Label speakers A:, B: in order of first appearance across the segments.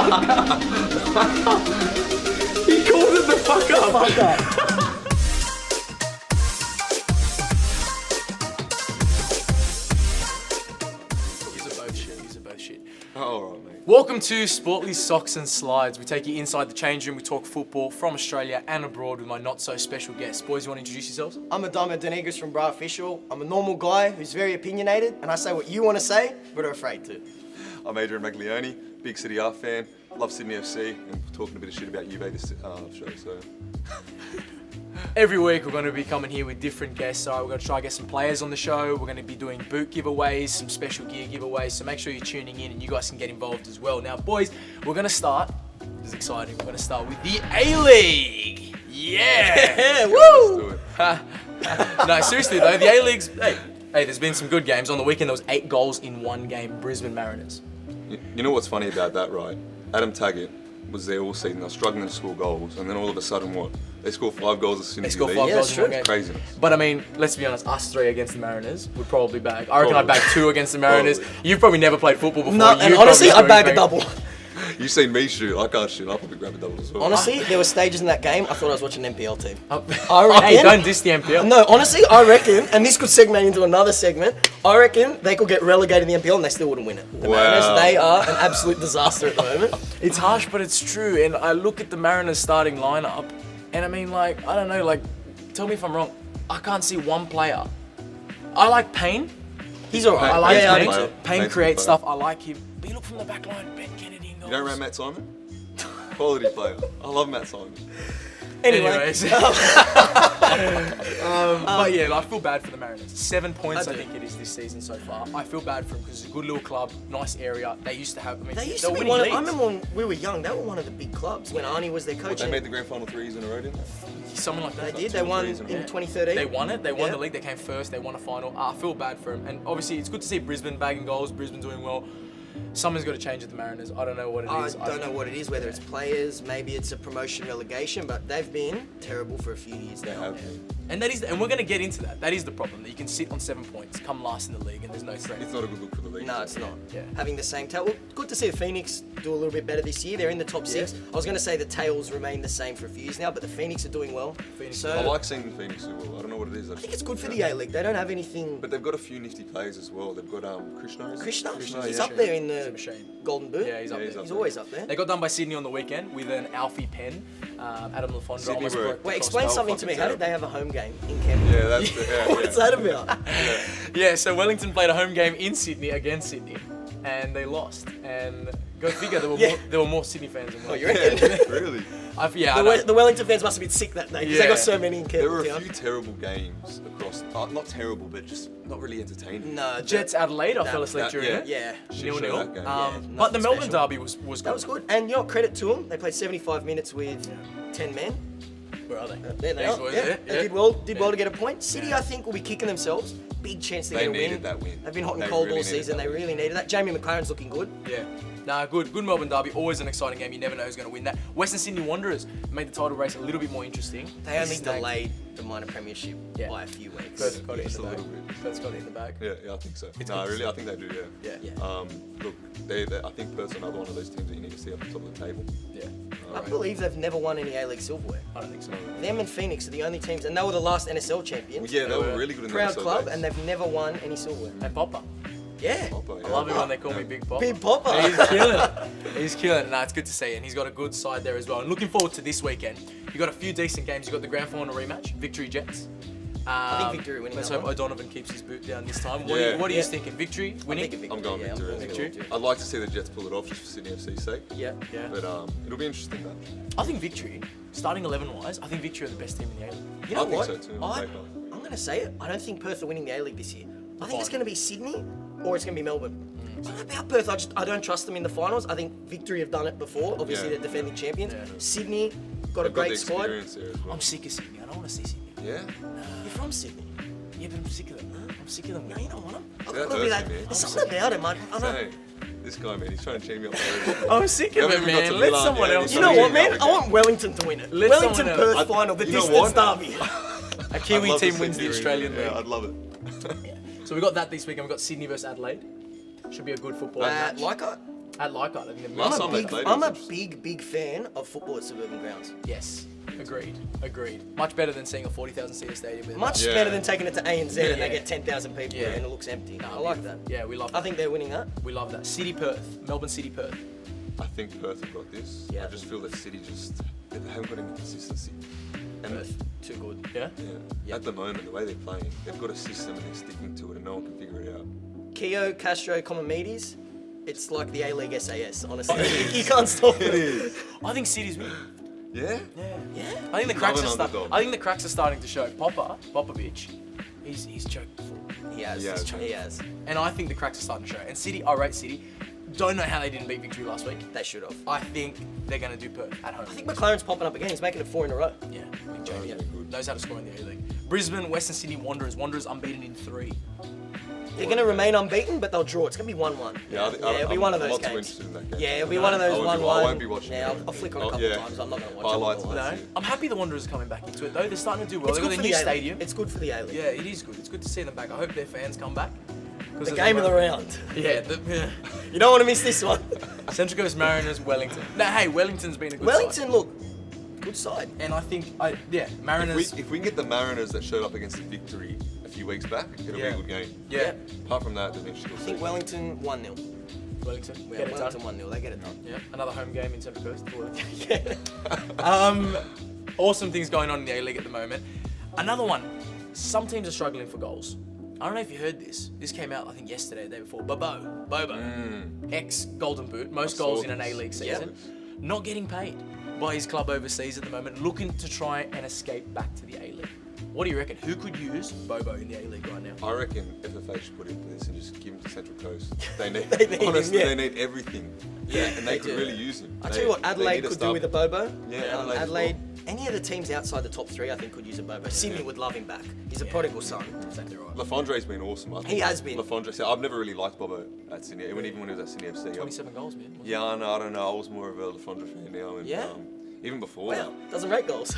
A: He called it the fuck up.
B: Fuck up.
A: These are both shit.
C: Oh, all right, mate.
A: Welcome to Sportley Socks and Slides. We take you inside the change room. We talk football from Australia and abroad with my not so special guests. Boys, you want to introduce yourselves?
B: I'm Adamo from Bra Official. I'm a normal guy who's very opinionated, and I say what you want to say, but are afraid to.
C: I'm Adrian Maglione, big City R fan, love Sydney FC, and talking a bit of shit about Juve this show, so...
A: Every week we're going to be coming here with different guests. So we're going to try to get some players on the show. We're going to be doing boot giveaways, some special gear giveaways. So make sure you're tuning in and you guys can get involved as well. Now, boys, we're going to start. This is exciting. We're going to start with the A-League. Yeah,
B: Woo!
C: Let's do it.
A: No, seriously though, the A-League's. Hey, there's been some good games. On the weekend there was 8 goals in one game. Brisbane Mariners.
C: You know what's funny about that, right? Adam Taggart was there all season. They're struggling to score goals, and then all of a sudden, what? They score 5 goals as soon
A: They
C: as
A: score
C: you
A: 5
C: leave.
A: goals in one game.
C: Craziness.
A: But I mean, let's be honest, us 3 against the Mariners would probably bag. I reckon I'd
C: Probably.
A: bag 2 against the Mariners.
C: Probably.
A: You've probably never played football before.
B: No, and honestly, I'd bag a double.
C: You've seen me shoot. I can't shoot. I'll probably grab a double as well.
B: Honestly, there were stages in that game, I thought I was watching an NPL team.
A: I reckon, hey, don't diss the NPL.
B: No, honestly, I reckon, and this could segment into another segment, I reckon they could get relegated in the NPL and they still wouldn't win it. The
C: Wow.
B: Mariners, they are an absolute disaster at the moment.
A: It's harsh, but it's true. And I look at the Mariners starting lineup, and I mean, like, I don't know, like, tell me if I'm wrong. I can't see one player. I like Payne.
B: He's alright.
A: I like
C: Payne's a
A: Payne.
C: good player.
A: Payne
C: Payne's a
A: creates
C: good player.
A: stuff. I like him. But you look from the back line, Ben Kennedy and goals.
C: You don't rate Matt Simon? Quality player. I love Matt Simon.
A: Anyways. But yeah, I feel bad for the Mariners. 7 points, I
B: I do.
A: think it is this season so far. I feel bad for them because it's a good little club, nice area. They used to have. I mean,
B: They used
A: were
B: to be
A: winning
B: one of,
A: leagues.
B: I remember when we were young, they were one of the big clubs when Arnie was their coach.
C: They
B: and
C: made the grand final 3 years in a row, didn't they?
A: Something like that.
B: They did, they won in 2013.
A: They won it. They won
B: Yeah.
A: the league. They came first. They won a final. I feel bad for them. And obviously, it's good to see Brisbane bagging goals. Brisbane doing well. Something's got to change at the Mariners. I don't know what it
B: I
A: is.
B: don't know what it is, whether it's players, maybe it's a promotion relegation, but they've been terrible for a few years
C: They
B: now.
C: have.
A: And that is, and we're going to get into that. That is the problem. That you can sit on 7 points, come last in the league, and there's no threat.
C: It's not a good look for the league.
B: No, it's not.
A: Yeah.
B: Having the same tail. Well, good to see the Phoenix do a little bit better this year. They're in the top 6. I was going to say the tails remain the same for a few years now, but the Phoenix are doing well.
A: Phoenix-
B: So
C: I like seeing the Phoenix do well. I don't know what it is.
B: I think it's good for the A-League. They don't have anything.
C: But they've got a few nifty players as well. They've got Krishna. is it?
B: Krishna, he's
C: yeah.
B: up there in
A: He's a
B: the
A: machine.
B: Golden Boot.
A: Yeah, he's up
C: Yeah,
A: there.
C: he's up
B: He's
C: there.
B: always up there.
A: They got done by Sydney on the weekend with an Alfie pen. Adam LaFondra
C: Sydney
A: almost
C: were-
A: broke
B: Wait,
A: across
B: explain
A: goal.
B: something to me.
C: fucking
B: How did
C: terrible.
B: they have a home game in Canberra?
C: Yeah, that's the, yeah,
B: What's that about?
A: Yeah, so Wellington played a home game in Sydney against Sydney, and they lost. And go figure, there were more Sydney fans than
B: Oh, you
A: Wellington.
B: reckon?
C: Yeah, really.
A: I
B: The,
A: know.
B: the Wellington fans must have been sick that day because they
A: Yeah.
B: got so many in
C: There were
B: Canberra.
C: a few terrible games across. Not terrible, but just not really entertaining.
B: No,
A: Jets Adelaide, I
B: That-
A: fell asleep
C: that-
A: during
C: yeah.
A: it.
B: Yeah.
C: Shit
A: 0-0.
C: show that game.
B: Yeah,
A: But the
B: nothing
A: Melbourne
B: special.
A: derby was good.
B: That was good. And you know, credit to them. They played 75 minutes with 10 men.
A: Where are they?
B: There they
A: These
B: are.
A: boys,
B: Yeah,
A: yeah,
B: they
A: yeah.
B: did well to get a point. City,
A: Yeah.
B: I think, will be kicking themselves. Big chance to
C: They
B: get a win.
C: needed that win.
B: They've been hot and
C: They
B: cold
C: really
B: all
C: needed
B: season.
C: that
B: They
C: win.
B: really needed that. Jamie McLaren's looking good.
A: Yeah. Nah, good Melbourne derby. Always an exciting game. You never know who's going to win that. Western Sydney Wanderers made the title race a little bit more interesting.
B: They only
A: snagged-
B: delayed the minor premiership
A: Yeah.
B: by a few weeks.
A: Perth got it in
C: Just
A: the
C: a
A: bag.
C: little bit.
A: Perth's got it in the bag.
C: Yeah, I think so.
A: It's
C: No,
A: good to
C: really,
A: see.
C: I think they do. Yeah.
A: Yeah.
C: Look, I think Perth's another one of those teams that you need to see up the top of the table.
A: Yeah.
B: I believe they've never won any A-League silverware.
A: I don't think so.
B: Them and Phoenix are the only teams, and they were the last NSL champions.
C: Yeah, they
A: were
C: were really good in
B: Proud
C: the
B: club, and they've never won any silverware.
A: And Popper.
B: Yeah.
C: Popper,
A: I love it when they call me Big Popper.
B: Big Popper.
A: He's killing it. He's killing it. Nah, it's good to see, and he's got a good side there as well. And looking forward to this weekend. You got a few decent games. You got the grand final rematch, Victory Jets.
B: I think Victory winning
A: Let's
B: that
A: hope
B: one.
A: O'Donovan keeps his boot down this time.
C: Yeah.
A: What are you
B: Yeah.
A: thinking? Victory
B: I
A: winning?
B: think a Victory.
C: I'm going
B: Yeah,
C: Victory.
B: I'm
C: as
B: going
C: well.
B: Victory.
C: I'd like to see the Jets pull it off just for Sydney FC's sake.
B: Yeah.
A: Yeah.
C: But it'll be interesting though.
A: I think Victory, starting 11-wise, I think Victory are the best team in the A-League.
B: You know
C: I think
B: what?
C: so too, on paper.
B: I'm going to say it. I don't think Perth are winning the A-League this year. I think it's
A: Fine.
B: going to be Sydney or it's going to be Melbourne. I don't know about Perth. I don't trust them in the finals. I think Victory have done it before. Obviously,
C: Yeah.
B: they're defending champions.
A: Yeah.
B: Sydney got a
C: They've got
B: great
C: the
B: squad.
C: experience there as well.
A: I'm sick of Sydney. I don't want to see Sydney.
C: Yeah.
B: You're from Sydney.
A: Yeah, but I'm sick of them. I'm sick of them.
B: No, you don't want them.
C: that
B: There's
C: hurts me, man.
B: something about him. I don't.
C: Hey, this guy, man, he's trying to cheer me up.
A: I'm sick of
C: You
A: it,
C: haven't even got to
A: man. Let
C: Milan
A: someone
C: yet.
A: else.
B: You know
C: Sorry,
B: what, man?
C: Melbourne.
B: I want Wellington to win it.
A: Let
B: Wellington
A: someone
B: Perth
A: else.
B: final, the
C: You know
B: distance
C: what?
B: derby.
A: A
C: I'd
A: Kiwi
C: love to
A: team
C: see
A: wins the
C: Kiwi
A: Australian
C: win.
A: League.
C: Yeah, I'd love it.
A: So we got that this weekend. We got Sydney versus Adelaide. Should be a good football match.
B: Leichhardt?
A: At Leichhardt, I think the
C: Last
B: I'm
C: time
B: a
C: they
B: big,
C: played,
B: I'm
C: it
B: a
C: was
B: big fan of football at suburban grounds.
A: Yes, agreed. Much better than seeing a 40,000 seater stadium. With
B: Much
C: Yeah.
B: better than taking it to ANZ
A: Yeah.
B: and they get 10,000 people
A: Yeah.
B: and it looks empty.
A: No,
B: I like that.
A: Yeah, we love
B: I
A: that.
B: think they're winning that.
A: We love that. City Perth, Melbourne City Perth.
C: I think Perth have got this.
B: Yeah.
C: I just feel that City they haven't got any consistency. And
A: Perth, too good. Yeah.
C: yeah, at the moment, the way they're playing, they've got a system and they're sticking to it, and no one can figure it out.
B: Keogh, Castro, Common-Medes, it's like the A-League SAS, honestly. You can't stop it.
A: I think City's winning.
C: Yeah.
B: Yeah.
A: I think the cracks
C: Love
A: are
C: an underdog.
A: I think the cracks are starting to show. Popovic, he's choked before.
B: He has.
C: Yeah.
B: He has.
A: And I think the cracks are starting to show. And City, I rate City. Don't know how they didn't beat Victory last week.
B: They should have.
A: I think they're going to do Perth at home.
B: I think McLaren's popping up again. He's making it 4 in a row.
A: Yeah, big
C: Those
A: change.
C: are good.
A: Knows how to score in the A-League. Brisbane, Western Sydney Wanderers. Wanderers unbeaten in 3.
B: They're going to remain unbeaten, but they'll draw. It's going to be 1-1.
C: Yeah,
B: it'll be one of
C: I'm
B: those
C: not too
B: games.
C: interested in that game.
B: Yeah, it'll be one of those 1-1.
C: I won't be watching
B: Yeah,
C: it.
B: I'll flick on a
C: Oh,
B: couple
C: yeah.
B: times. I'm not going to watch
C: Highlights,
B: it.
C: mate.
A: No,
C: That's it.
A: I'm happy the Wanderers are coming back into it though. They're starting to do well.
B: It's
A: They've got
B: good
A: a
B: for
A: new
B: the
A: stadium.
B: A-League. It's good for the A-League.
A: Yeah, it is good. It's good to see them back. I hope their fans come back.
B: The game of the round.
A: Yeah,
B: You don't want to miss this one.
A: Central Coast Mariners, Wellington. No, hey, Wellington's been a good
B: Wellington,
A: side.
B: look, good side.
A: And I think, Mariners.
C: If we can get the Mariners that showed up against the Victory a few weeks back, it'll be
A: Yeah.
C: a good game.
A: Yeah,
C: Apart from that, the next
B: I think Wellington 1-0.
A: Wellington.
B: Yeah,
A: Get it
B: Wellington
A: done.
B: 1-0. They get it done.
A: Yeah, another home game in Central Coast.
B: Yeah.
A: Awesome things going on in the A-League at the moment. Another one. Some teams are struggling for goals. I don't know if you heard this. This came out, I think, yesterday, the day before. Bobo. Ex-Golden Boot. Most
C: I
A: goals
C: saw
A: in an
C: this.
A: A-League
B: Yeah.
A: season. Not getting paid by his club overseas at the moment. Looking to try and escape back to the A-League. What do you reckon? Who could use Bobo in the A-League right now?
C: I reckon FFA should put in for this and just give him to Central Coast. They need,
B: They need him,
C: honestly,
B: yeah.
C: they need everything.
B: Yeah,
C: and
B: they
C: they could
B: do.
C: really use him.
B: I tell you what, Adelaide could do with a Bobo.
C: Yeah, Adelaide as
B: Adelaide. Any of the teams outside the top 3, I think, could use a Bobo. Sydney would love him back. He's a prodigal son.
A: Exactly right.
C: LaFondre's been awesome. I think.
B: He has been.
C: LaFondre, I've never really liked Bobo at Sydney, even when he was at Sydney FC.
A: 27 goals, man.
C: Yeah, I don't know. I was more of a LaFondre fan now. And,
B: Yeah?
C: even before
B: Wow,
C: that.
B: doesn't rate goals.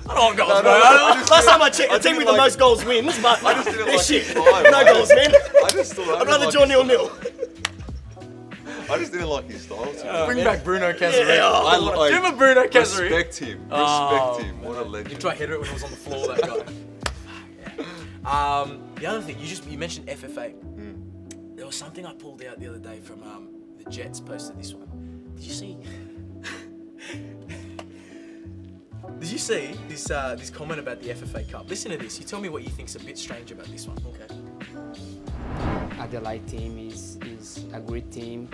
A: I don't want goals,
C: No,
A: bro.
C: no, I just
B: Last
C: didn't-
B: time I checked,
C: I
B: the team
C: didn't
B: with the
C: like-
B: most goals wins, but
C: I just didn't
B: this
C: like
B: shit.
C: his style,
B: No
C: right?
B: goals, man.
C: I just thought
B: I'd rather draw 0-0.
C: I just didn't like his style.
A: Bring back Bruno Casares.
B: Yeah.
C: I like-
A: Give him a Bruno Casares.
C: Respect him. Respect
A: Oh,
C: him. What a legend.
A: You try to hit it when it was on the floor, that guy. The other thing, you mentioned FFA. There was something I pulled out the other day from the Jets posted this one. Did you see? Did you see this comment about the FFA Cup? Listen to this. You tell me what you think's a bit strange about this one. Okay.
D: Adelaide team is a great team.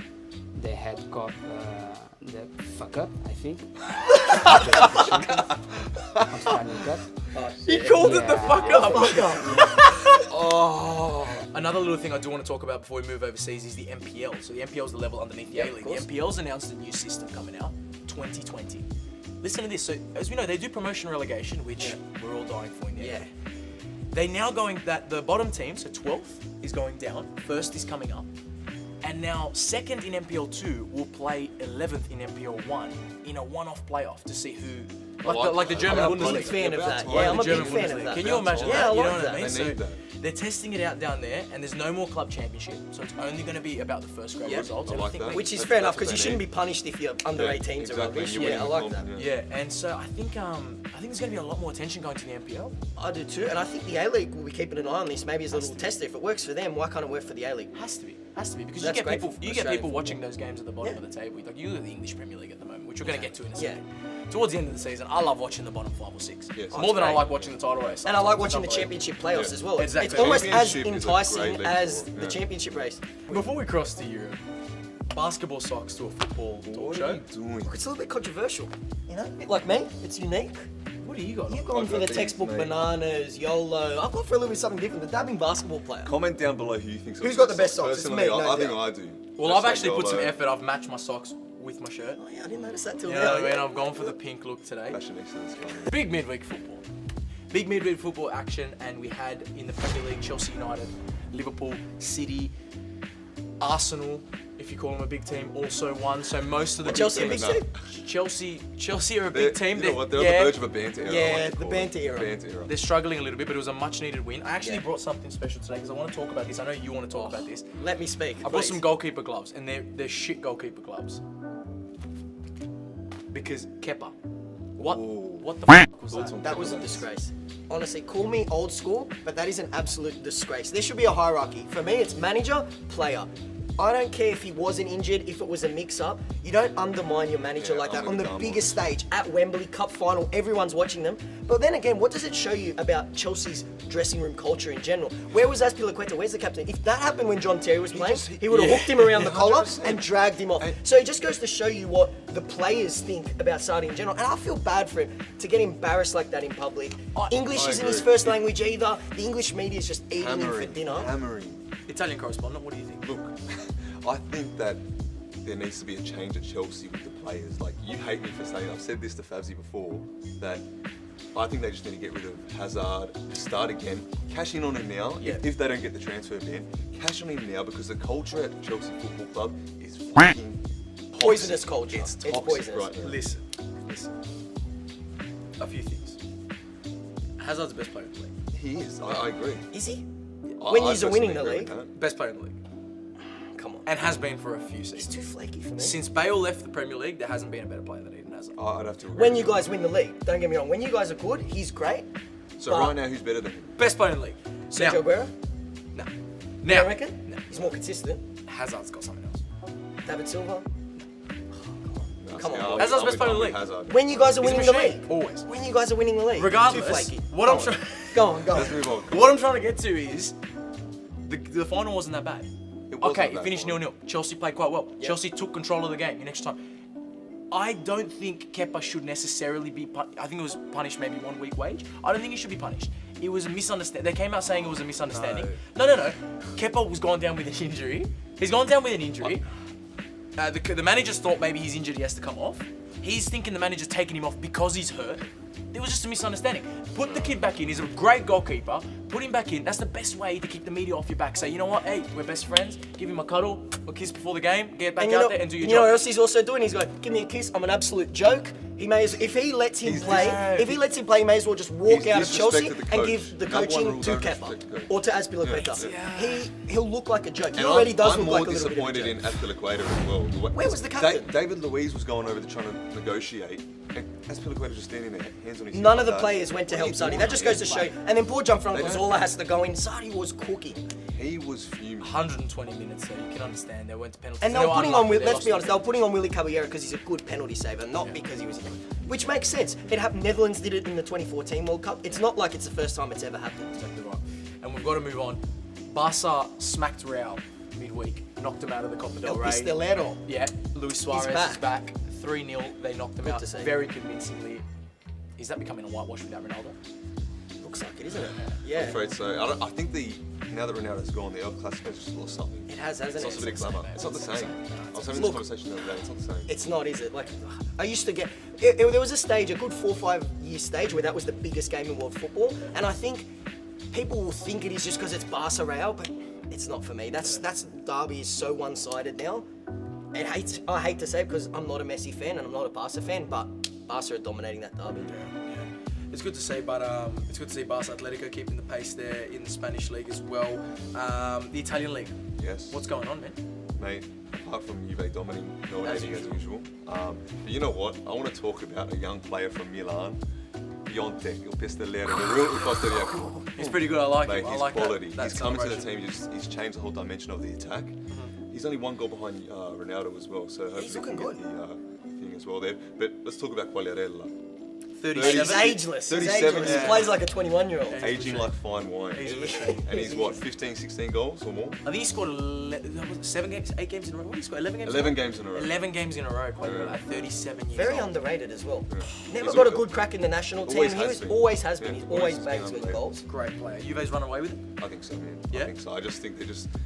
D: They had got the fuck up, I think. Australian Cup.
A: He called it the
D: Yeah.
A: fuck up.
C: Oh.
A: Another little thing I do want to talk about before we move overseas is the NPL. So the NPL is the level underneath the
B: Yeah,
A: A-League.
B: of
A: The
B: course.
A: NPL's announced a new system coming out, 2020. Listen to this. So as we know, they do promotion relegation, which we're all dying for in the
B: Yeah.
A: A-League. They now going that the bottom team, so 12th is going down, first is coming up, and now second in NPL 2 will play 11th in NPL 1 in a one-off playoff to see who, like the German
C: I'm a
A: Bundesliga.
B: big fan of that.
C: About
B: Yeah, I'm a
A: The German
B: big fan
A: Bundesliga.
B: of that.
A: Can you imagine
B: Yeah,
A: that?
B: I
A: You know
B: like
A: what I
B: that.
A: mean?
C: They
A: So
C: need that.
A: they're testing it out down there, and there's no more club championship, so it's only going to be about the first grade
B: Yeah.
A: results.
C: I
A: and
C: like
A: think
C: that.
A: we-
B: Which is
C: That's-
B: fair enough
C: that's what
B: because you
C: they
B: shouldn't be
C: need.
B: punished if you're under
C: Yeah,
B: 18s or
C: exactly.
B: rubbish.
C: You're
B: Yeah, I
C: winning
B: like
C: the
B: that.
C: comp,
A: yeah, and so I think there's going to be a lot more attention going to the NPL.
B: I do too, and I think the A-League will be keeping an eye on this. Maybe as a little tester. If it works for them, why can't it work for the A-League?
A: Has to be because
B: That's
A: you
B: great
A: get people
B: for
A: you get
B: Australian
A: people
B: football.
A: watching those games at the bottom
B: Yeah.
A: of the table. Like you look at the English Premier League at the moment, which we're going to get to in a
B: Yeah.
A: second. Towards the end of the season, I love watching the bottom 5 or 6
C: Yes.
A: more than I
B: great.
A: like watching the title race.
B: And I like
A: Sometimes
B: watching the
A: it's unbelievable.
B: championship playoffs
C: Yeah.
B: as well.
A: Exactly.
B: It's almost as
C: Championship is a great
B: enticing
C: league
B: as
C: sport,
B: the
C: yeah.
B: championship race.
A: Before we cross to Europe, basketball socks to a football talk
C: What
A: show.
C: are you doing?
B: It's a little bit controversial, you know. A bit like me, it's unique.
A: What do you got?
B: You've gone for the
C: got
B: textbook
C: these, mate.
B: bananas, YOLO. I've gone for a little bit something different. The dabbing basketball player.
C: Comment down below who you think's
B: Who's got the best socks? It's
C: Personally,
B: me, no
C: I think
B: doubt.
C: I do.
A: Well,
C: Let's
A: I've
C: say
A: actually put some
C: YOLO.
A: effort. I've matched my socks with my shirt.
B: Oh yeah, I didn't notice that till
A: You
B: now.
A: know what I mean?
B: yeah.
A: I've gone for the pink look today.
C: Fashion excellence.
A: Big midweek football. Big midweek football action, and we had in the Premier League Chelsea United, Liverpool, City. Arsenal, if you call them a big team, also won. So most of the
B: Chelsea a big team?
A: Chelsea are a big team.
C: You know what? They're on the verge of a banter era. I
B: Yeah,
C: like to
B: the
C: call it.
B: banter era.
C: Banter era.
A: They're struggling a little bit, but it was a much-needed win. I actually
B: Yeah.
A: brought something special today because I want to talk about this. I know you want to talk about this.
B: Let me speak.
A: I bought
B: please.
A: some goalkeeper gloves, and they're shit goalkeeper gloves. Because Kepa. What the fuck was that?
B: That was a disgrace. Honestly, call me old school, but that is an absolute disgrace. There should be a hierarchy. For me, it's manager, player. I don't care if he wasn't injured, if it was a mix-up. You don't undermine your manager
C: Yeah,
B: like that
C: I'm
B: on
C: with
B: the
C: you,
B: biggest stage, at Wembley, Cup final, everyone's watching them. But then again, what does it show you about Chelsea's dressing room culture in general? Where was Azpilicueta? Where's the captain? If that happened when John Terry was playing, he would have hooked him around the collar
C: 100%.
B: and dragged him off. So it just goes to show you what the players think about Sardi in general. And I feel bad for him to get embarrassed like that in public. English
C: I
B: isn't his
C: agree.
B: first language either. The English media is just eating him for dinner.
C: Hammering.
A: Italian correspondent, what do you think?
C: Look, I think that there needs to be a change at Chelsea with the players. Like, you hate me for saying, I've said this to Fabsy before, that I think they just need to get rid of Hazard, start again, cash in on him now,
A: Yeah.
C: if they don't get the transfer ban, cash on him now, because the culture at Chelsea Football Club is fucking toxic.
B: Poisonous culture.
C: It's
B: It's
C: toxic
B: poisonous.
C: right now.
A: Listen. A few things. Hazard's the best player in the league.
C: He is, I agree.
B: Is he?
C: I-
B: When
C: I
B: he's winning the
C: personally agree
B: league?
C: with that.
A: Best player in the league.
B: Come on.
A: And has been for a few
B: He's
A: seasons.
B: too flaky for me.
A: Since Bale left the Premier League, there hasn't been a better player than Eden Hazard.
C: I'd have to agree.
B: When
C: with
B: you guys win the league, don't get me wrong, when you guys are good, he's great.
C: So
B: but-
C: right now, who's better than him?
A: Best player in the league.
B: Sergio Aguero?
A: No.
B: You
A: Now,
B: don't reckon? He's more consistent.
A: Hazard's got something else.
B: David Silva?
C: No,
B: Come on,
C: I'm-
B: boys.
A: Hazard's
C: I'm
A: best player in the
C: with
A: league.
C: Hazard.
B: When you guys are
A: He's a
B: winning the
A: machine,
B: league.
A: always.
B: When you guys are winning the league.
A: Regardless,
B: Too flaky.
A: what
B: Go
A: I'm
B: on.
A: trying-
B: Go on, go
C: Let's
B: on.
C: move on.
A: What I'm trying to get to is the final wasn't that bad.
C: It wasn't
A: Okay,
C: that
A: it finished
C: bad.
A: 0-0. Chelsea played quite well. Chelsea took control of the game in extra time. I don't think Kepa should necessarily be I think it was punished maybe 1 week wage. I don't think he should be punished. It was a misunderstanding. They came out saying it was a misunderstanding. No. Kepa was gone down with an injury. He's gone down with an injury. The managers thought maybe he's injured, he has to come off. He's thinking the manager's taking him off because he's hurt. It was just a misunderstanding. Put the kid back in. He's a great goalkeeper. Put him back in. That's the best way to keep the media off your back. Say, you know what? Hey, we're best friends. Give him a cuddle, a kiss before the game. Get back
B: And
A: out there and do your
B: you know what
A: job.
B: else he's also doing? He's going, give me a kiss. I'm an absolute joke. He may as if he lets him
C: He's
B: play, he may as well just walk
C: He's
B: out of Chelsea
C: disrespected the
B: and
C: coach.
B: give the
C: Number one
B: coaching
C: rule,
B: to
C: don't
B: Kepa
C: respect the coach.
B: or to Azpilicueta. He'll look like a joke. He
C: And
B: already does
C: I'm
B: look
C: more
B: like a little bit of a
C: disappointed in
B: joke.
C: Azpilicueta as well.
B: Where was the captain?
C: David Luiz was going over there trying to negotiate, and Azpilicueta was just standing there, hands on his
B: None
C: hip
B: of the
C: like that.
B: players went to
C: What are
B: help
C: you
B: Sardi.
C: doing,
B: That just goes to
C: man?
B: show. And then poor Gianfranco
C: They don't-
B: Zola has to go in. Sardi was cooking.
C: He was fuming.
A: 120 minutes, so you can understand. They went to penalties.
B: And they were putting on,
A: unlucky,
B: let's be
A: lost
B: honest, they were putting on Willy Caballero because he's a good penalty saver, not because he was injured. Which makes sense. It happened. Netherlands did it in the 2014 World Cup. It's not like it's the first time it's ever happened.
A: Exactly right. And we've got to move on. Barca smacked Real midweek, knocked them out of the Copa del
B: El
A: Rey.
B: Pistolero.
A: Yeah, Luis Suarez
B: back.
A: is back. 3-0, they knocked them
B: Good
A: out
B: to see.
A: very convincingly. Is that becoming a whitewash without Ronaldo?
B: Looks like it, isn't it?
C: I'm
B: Yeah.
C: afraid so. I think now that Ronaldo's gone, the El Clasico's just lost something.
B: It has,
C: It's
B: hasn't
C: lost a
B: it?
C: bit of glamour. It's not the same. I was having this
B: Look.
C: conversation the other day. It's not the same.
B: It's not, is it? Like, I used to get. There was a stage, a good 4 or 5 year stage, where that was the biggest game in world football, and I think people will think it is just because it's Barca Real, but it's not for me. That's derby is so one-sided now. And I hate to say it because I'm not a Messi fan and I'm not a Barca fan, but Barca are dominating that derby.
A: Yeah. It's good to see, but it's good to see Barca Atletico keeping the pace there in the Spanish league as well. The Italian league.
C: Yes.
A: What's going on, man?
C: Mate, apart from Juve dominating as usual. But you know what? I want to talk about a young player from Milan, Piontek, Il Pistolero, the real Costa
A: He's pretty good. I like
C: Mate,
A: him. I
C: he's
A: like
C: quality.
A: that
C: He's come into the
A: celebration.
C: team. He's changed the whole dimension of the attack. He's only 1 goal behind Ronaldo as well, so hopefully
B: He's
C: he
B: looking
C: can get the thing as well there. But let's talk about Quagliarella.
A: 37.
B: He's ageless. He's
C: 37,
B: ageless.
C: yeah.
B: He plays like a 21-year-old.
C: Aging like fine wine.
A: He's a machine.
C: And he's what, 15, 16 goals or more?
A: I think he scored 7 games, 8 games in a row. What did he score? 11 games.
C: 11 games in a row.
A: 11 games in a row. Quite
C: Yeah.
A: at 37 years
B: Very
A: old.
B: underrated as well. Never
C: He's
B: got a
C: al-
B: good crack in the national team.
C: always
B: He
C: has
B: was,
C: been.
B: always has been.
C: Yeah,
B: He's
C: always
B: always
C: has
B: bags
C: been
B: good
C: underrated.
B: goals.
A: Great player. Juve's run away with it.
C: I think so, man.
A: Yeah?
C: I think so. I just think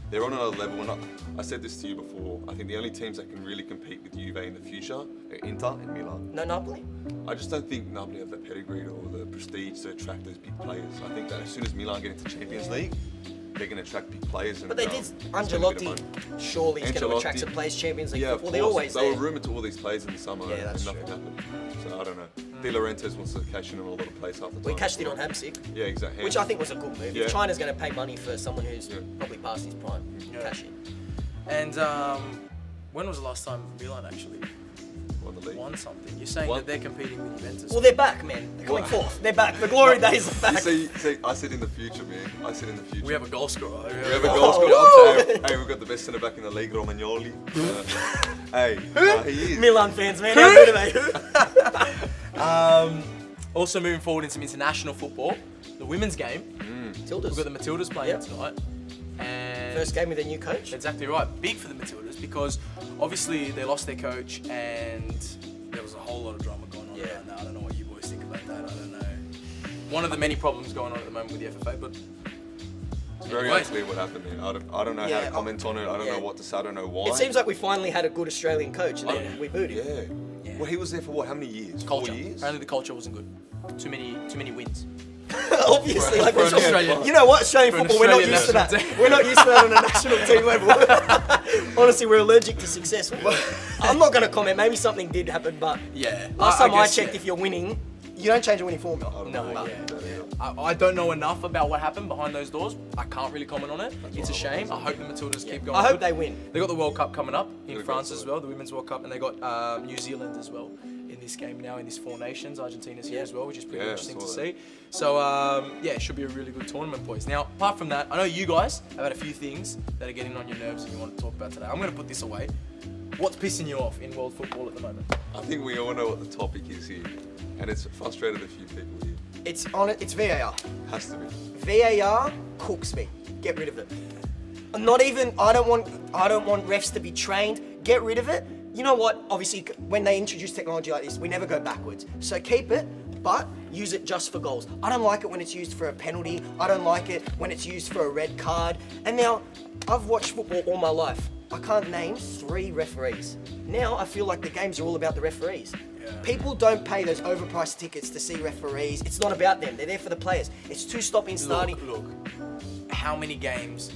C: they're on another level. And I said this to you before. I think the only teams that can really compete with Juve in the future are Inter and Milan.
B: No, Napoli?
C: I just don't think Napoli have the pedigree or the prestige to attract those big players. I think that as soon as Milan get into Champions League, they're going to attract big players. And,
B: But they did.
C: spend a bit of money.
B: Ancelotti, surely he's going to attract some players. Champions League football. They're always
C: they were
B: there.
C: rumoured to all these players in the summer,
B: Yeah, that's
C: and nothing
B: true.
C: happened. So I don't know. De Laurentiis wants to cash in on a lot of players half the time.
B: We cashed in on Hamsik,
C: Yeah, exactly.
B: which I think was a good move.
C: Yeah.
B: If China's going to pay money for someone who's
C: Yeah.
B: probably past his prime,
A: Yeah.
B: cash in.
A: And when was the last time Milan actually
C: won the league.
A: won something? You're saying
C: What?
A: that they're competing with Juventus.
B: Well, they're back, man. They're coming
C: What?
B: fourth. They're back. The glory days are
C: You
B: back.
C: see, I said in the future, man. I said in the future.
A: we have a goal scorer.
C: We have a goal
B: Oh,
C: scorer. Hey, we've got the best centre back in the league, Romagnoli. Hey, he is.
B: Milan fans, man. How good are they?
A: Also moving forward into some international football, the women's game. We've
B: Tildas.
A: got the Matildas playing
B: Yep.
A: tonight. And
B: First game with a new coach.
A: exactly right. Big for the Matildas because obviously they lost their coach and there was a whole lot of drama going on
B: Yeah.
A: around that. I don't know what you boys think about that. I don't know. One of the many problems going on at the moment with the FFA, but
C: It's very
A: Anyway.
C: unclear what happened, man. I don't know how
B: Yeah,
C: to comment on it. I don't
B: yeah.
C: know what to say. I don't know why.
B: It seems like we finally had a good Australian coach, and then
A: Yeah.
B: we booed him.
C: Yeah.
A: Yeah.
C: Well, he was there for what? How many years?
A: culture.
C: 4 years?
A: Apparently the culture wasn't good. Too many wins.
B: Obviously, like
C: For
B: we're
C: an
A: Australian-
B: You know what? Australian
A: for an
B: football, we're not
A: Australian
B: used to that.
A: national team.
B: We're not used to that on a national team level. Honestly, we're allergic to success. I'm not going to comment. Maybe something did happen, but
A: Yeah.
B: last time I
A: guess,
B: checked,
A: yeah.
B: if you're winning, you don't change a winning formula.
C: I don't
A: No,
C: know.
A: yeah. I don't know enough about what happened behind those doors. I can't really comment on it. It's a shame. I hope the Matildas keep going.
B: I hope
A: good.
B: they win.
A: They got the World Cup coming up in
C: Good
A: France
C: goal,
A: as well, the Women's World Cup, and they got New Zealand as well in this game now in this Four Nations. Argentina's here
B: Yeah.
A: as well, which is pretty
C: Yeah,
A: interesting to
C: saw
A: see. So yeah, it should be a really good tournament, boys. Now, apart from that, I know you guys have had a few things that are getting on your nerves and you want to talk about today. I'm going to put this away. What's pissing you off in world football at the moment?
C: I think we all know what the topic is here, and it's frustrated a few people here.
B: It's on it. It's VAR.
C: Has to be.
B: VAR cooks me. Get rid of it. Not even. I don't want refs to be trained. Get rid of it. You know what? Obviously, when they introduce technology like this, we never go backwards. So keep it, but use it just for goals. I don't like it when it's used for a penalty. I don't like it when it's used for a red card. And now, I've watched football all my life. I can't name 3 referees. Now I feel like the games are all about the referees. People don't pay those overpriced tickets to see referees. It's not about them. They're there for the players. It's to stop in starting.
A: Look, how many games?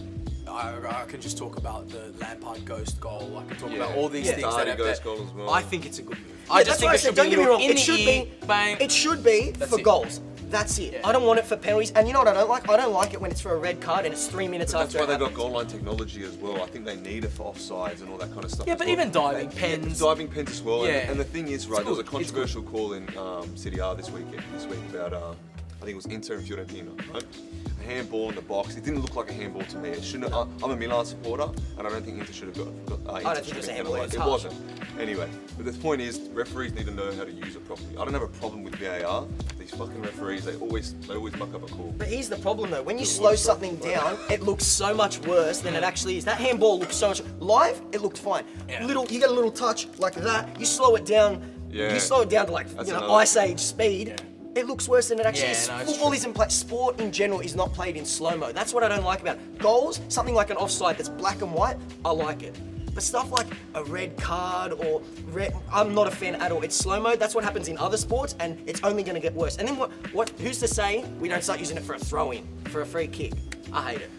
A: I can just talk about the Lampard ghost goal. I can talk about all these
B: Yeah.
A: things that
C: Darty
A: have
C: ghost
A: that.
C: goal as well.
A: I think it's a good move.
B: Yeah,
A: I just
B: that's
A: think
B: why I
A: it
B: said,
A: should
B: don't
A: be
B: get
A: a
B: me
A: little
B: wrong.
A: in
B: It
A: the
B: should
A: ear,
B: be.
A: bang.
B: It should be
A: That's
B: for
A: it.
B: goals. That's it.
A: Yeah.
B: I don't want it for penalties. And you know what I don't like? I don't like it when it's for a red card and it's 3 minutes
C: But that's
B: after
C: why
B: it
C: they've got
B: happens.
C: goal line technology as well. I think they need it for offsides and all that kind of stuff.
A: Yeah,
C: as
A: but
C: well.
A: even diving
C: And-
A: pens.
C: diving pens as well.
A: Yeah.
C: And the thing is, right, there was a
A: good, it's
C: controversial call in City R this week about I think it was Inter and Fiorentina, right? A handball in the box. It didn't look like a handball to me. It shouldn't. I'm a Milan supporter, and I don't think Inter should have got.
B: I don't think it was a handball,
C: penalised.
B: it's
C: It
B: harsh.
C: wasn't. Anyway, but the point is, referees need to know how to use it properly. I don't have a problem with VAR. These fucking referees, they always muck up a call.
B: But here's the problem though. When you
C: It
B: slow
C: looks
B: something down, it looks so much worse than it actually is. That handball looks so much live. It looked fine.
A: Yeah.
B: You get a little touch like that. You slow it down.
C: Yeah.
B: You slow it down to like
C: That's
B: know
C: another-
B: ice age speed.
A: Yeah.
B: It looks worse than it actually
A: Yeah,
B: is.
A: no, it's
B: Football
A: true.
B: isn't played. Sport in general is not played in slow mo. That's what I don't like about it. Goals, something like an offside that's black and white. I like it. But stuff like a red card or I'm not a fan at all. It's slow mo. That's what happens in other sports, and it's only going to get worse. And then what? Who's to say we don't start using it for a throw in, for a free kick? I hate it.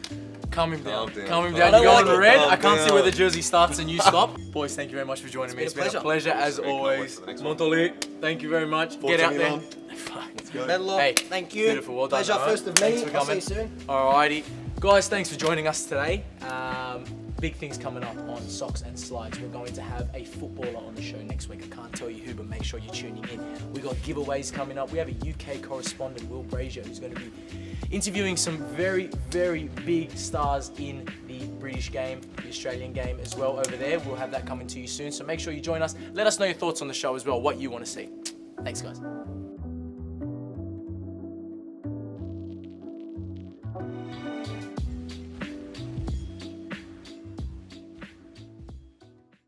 A: Calm him down.
C: Calm down.
A: Calm him
C: I
A: down.
B: don't
A: You go
B: like
A: on
B: it.
A: red.
C: Calm
A: I can't see
C: down.
A: where the jersey starts and you stop. Boys, thank you very much for joining me.
B: been
A: It's
B: a
A: been a pleasure as
C: Very cool. Wait
A: always.
C: for the next one.
A: Montoli, thank you very much.
C: Forza
A: Get out there.
C: Milan. Let's go.
B: Medal,
A: Hey,
B: thank you.
A: beautiful. Well done.
B: Pleasure,
A: alright?
B: first of
A: Thanks
B: many.
A: for
B: I'll see
A: coming.
B: you soon.
A: Alrighty. Guys, thanks for joining us today. Big things coming up on Socks and Slides. We're going to have a footballer on the show next week. I can't tell you who, but make sure you're tuning in. We got giveaways coming up. We have a UK correspondent, Will Brazier, who's going to be interviewing some very, very big stars in the British game, the Australian game as well over there. We'll have that coming to you soon. So make sure you join us. Let us know your thoughts on the show as well, what you want to see. Thanks, guys.